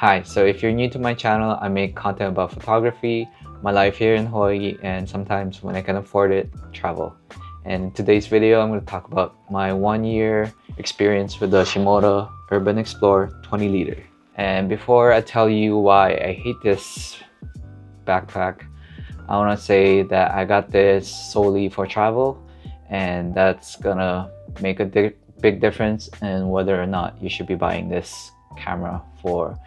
Hi, so if you're new to my channel, I make content about photography, my life here in Hawaii, and sometimes when I can afford it, travel. And in today's video, I'm going to talk about my 1 year experience with the Shimoda Urban Explore 20 liter. And before I tell you why I hate this backpack, I want to say that I got this solely for travel, and that's gonna make a big difference in whether or not you should be buying this camera for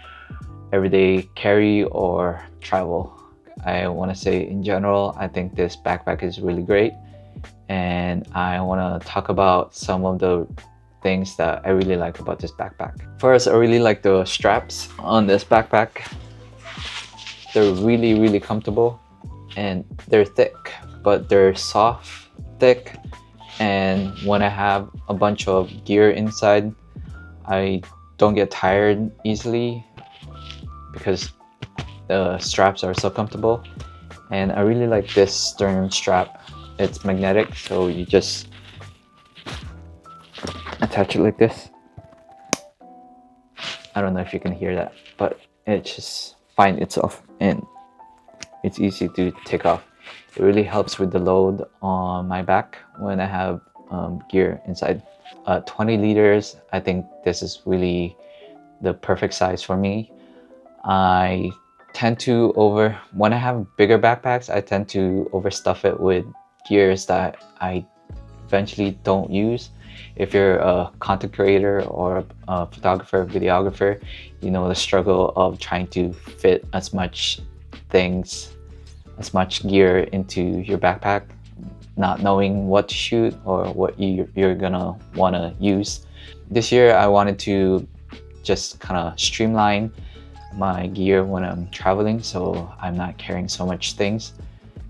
everyday carry or travel. I want to say in general, I think this backpack is really great, and I want to talk about some of the things that I really like about this backpack. First, I really like the straps on this backpack. They're really comfortable, and they're thick, but they're soft, thick, and when I have a bunch of gear inside, I don't get tired easily because the straps are so comfortable. And I really like this stern strap. It's magnetic, so you just attach it like this. I don't know if you can hear that, but it just finds itself and it's easy to take off. It really helps with the load on my back when I have gear inside. 20 liters, I think this is really the perfect size for me. I tend to when I have bigger backpacks, I tend to overstuff it with gears that I eventually don't use. If you're a content creator or a photographer, videographer, you know the struggle of trying to fit as much gear into your backpack, not knowing what to shoot or what you're gonna wanna use. This year, I wanted to just kind of streamline my gear when I'm traveling, so I'm not carrying so much things,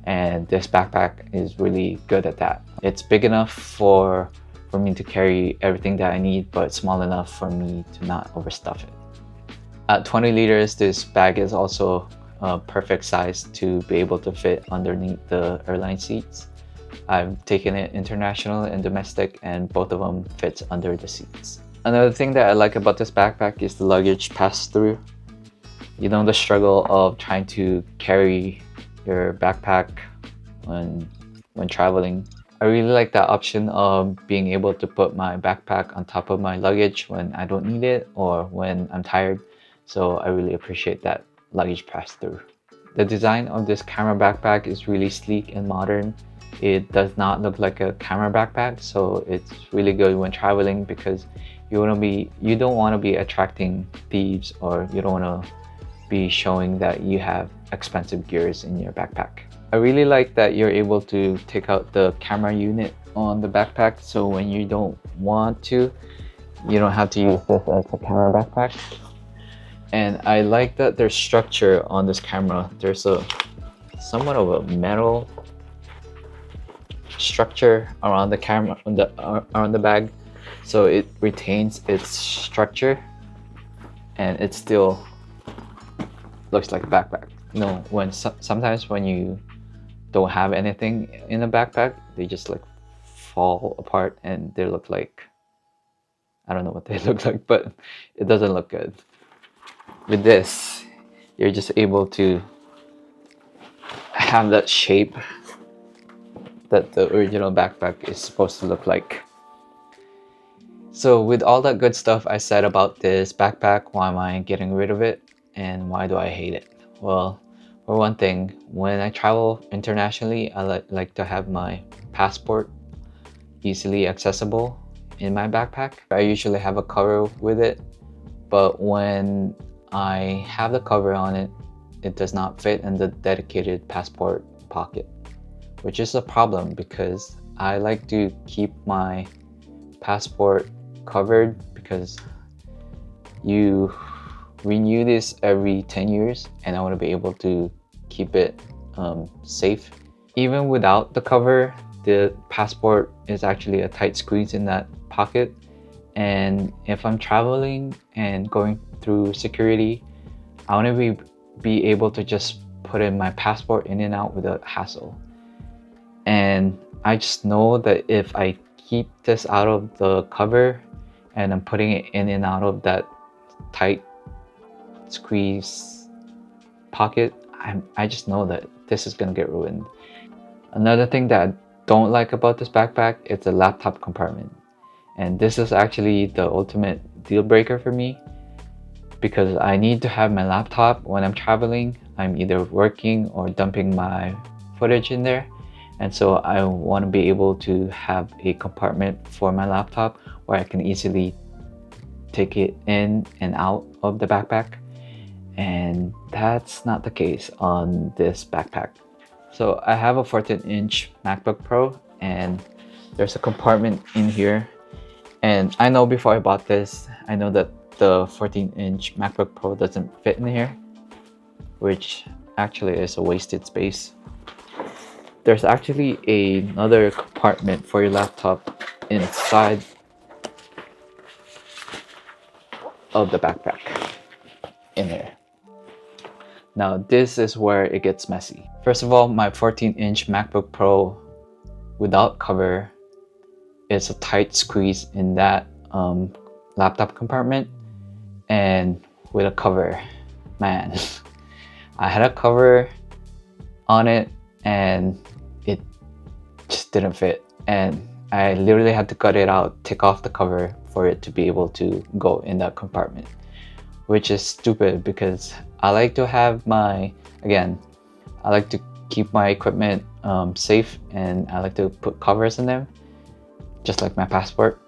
and this backpack is really good at that. It's big enough for me to carry everything that I need, but small enough for me to not overstuff it. At 20 liters, this bag is also a perfect size to be able to fit underneath the airline seats. I've taken it international and domestic, and both of them fits under the seats. Another thing that I like about this backpack is the luggage pass-through. You know the struggle of trying to carry your backpack when traveling. I really like that option of being able to put my backpack on top of my luggage when I don't need it or when I'm tired. So I really appreciate that luggage pass-through. The design of this camera backpack is really sleek and modern. It does not look like a camera backpack, so it's really good when traveling because you don't want to be attracting thieves, or you don't want to be showing that you have expensive gears in your backpack. I really like that you're able to take out the camera unit on the backpack, so when you don't want to, you don't have to use this as a camera backpack. And I like that there's structure on this camera. There's somewhat of a metal structure around the camera, around the bag, so it retains its structure and it still looks like a backpack. You know, when sometimes when you don't have anything in a backpack, they just like fall apart and they look like, I don't know what they look like, but it doesn't look good. With this, you're just able to have that shape that the original backpack is supposed to look like. So with all that good stuff I said about this backpack, why am I getting rid of it and why do I hate it? Well, for one thing, when I travel internationally, I like to have my passport easily accessible in my backpack. I usually have a cover with it, but when I have the cover on it, it does not fit in the dedicated passport pocket, which is a problem because I like to keep my passport covered because you renew this every 10 years and I want to be able to keep it safe. Even without the cover, the passport is actually a tight squeeze in that pocket, and if I'm traveling and going through security, I want to be able to just put in my passport in and out without hassle. And I just know that if I keep this out of the cover and I'm putting it in and out of that tight squeeze pocket, I just know that this is gonna get ruined. Another thing that I don't like about this backpack is the laptop compartment. And this is actually the ultimate deal breaker for me, because I need to have my laptop when I'm traveling. I'm either working or dumping my footage in there. And so I want to be able to have a compartment for my laptop where I can easily take it in and out of the backpack. And that's not the case on this backpack. So I have a 14-inch MacBook Pro, and there's a compartment in here. And I know before I bought this, I know that the 14-inch MacBook Pro doesn't fit in here, which actually is a wasted space. There's actually another compartment for your laptop inside of the backpack in there. Now this is where it gets messy. First of all, my 14-inch MacBook Pro without cover is a tight squeeze in that laptop compartment, and with a cover, man, I had a cover on it and it just didn't fit, and I literally had to cut it out, take off the cover for it to be able to go in that compartment, which is stupid because I like to have I like to keep my equipment safe, and I like to put covers in them, just like my passport.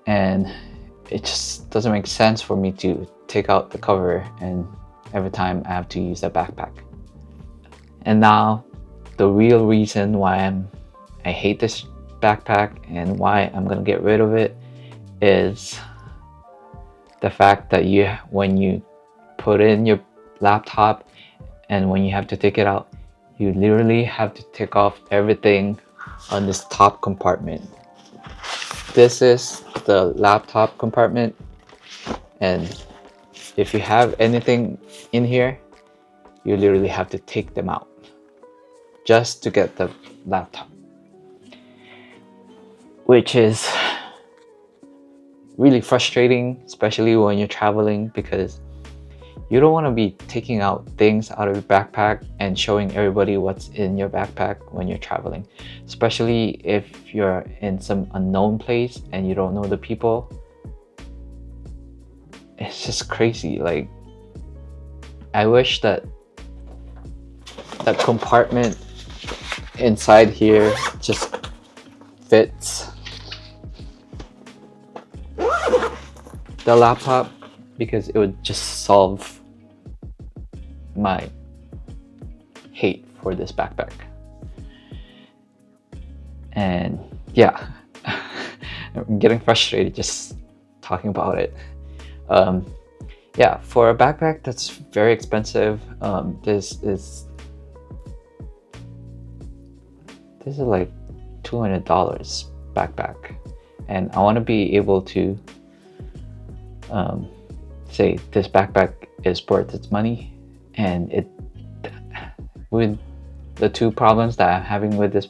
And it just doesn't make sense for me to take out the cover and every time I have to use that backpack. And now the real reason why I hate this backpack and why I'm gonna get rid of it is the fact that when you put in your laptop and when you have to take it out, you literally have to take off everything on this top compartment. This is the laptop compartment, and if you have anything in here, you literally have to take them out just to get the laptop, which is really frustrating, especially when you're traveling, because you don't want to be taking out things out of your backpack and showing everybody what's in your backpack when you're traveling, especially if you're in some unknown place and you don't know the people. It's just crazy. Like, I wish that that compartment inside here just fits the laptop, because it would just solve my hate for this backpack. And yeah, I'm getting frustrated just talking about it. Yeah, for a backpack that's very expensive, this is like $200 backpack, and I want to be able to say this backpack is worth its money. And with the two problems that I'm having with this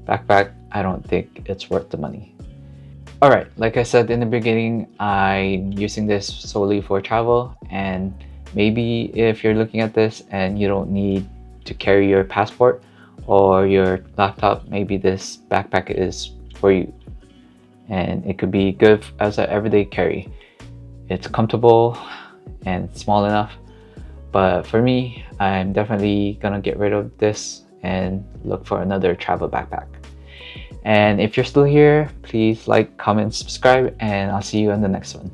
backpack, I don't think it's worth the money. Alright, like I said in the beginning, I'm using this solely for travel, and maybe if you're looking at this and you don't need to carry your passport or your laptop, maybe this backpack is for you, and it could be good as an everyday carry. It's comfortable and small enough, but for me, I'm definitely gonna get rid of this and look for another travel backpack. And if you're still here, please like, comment, subscribe, and I'll see you in the next one.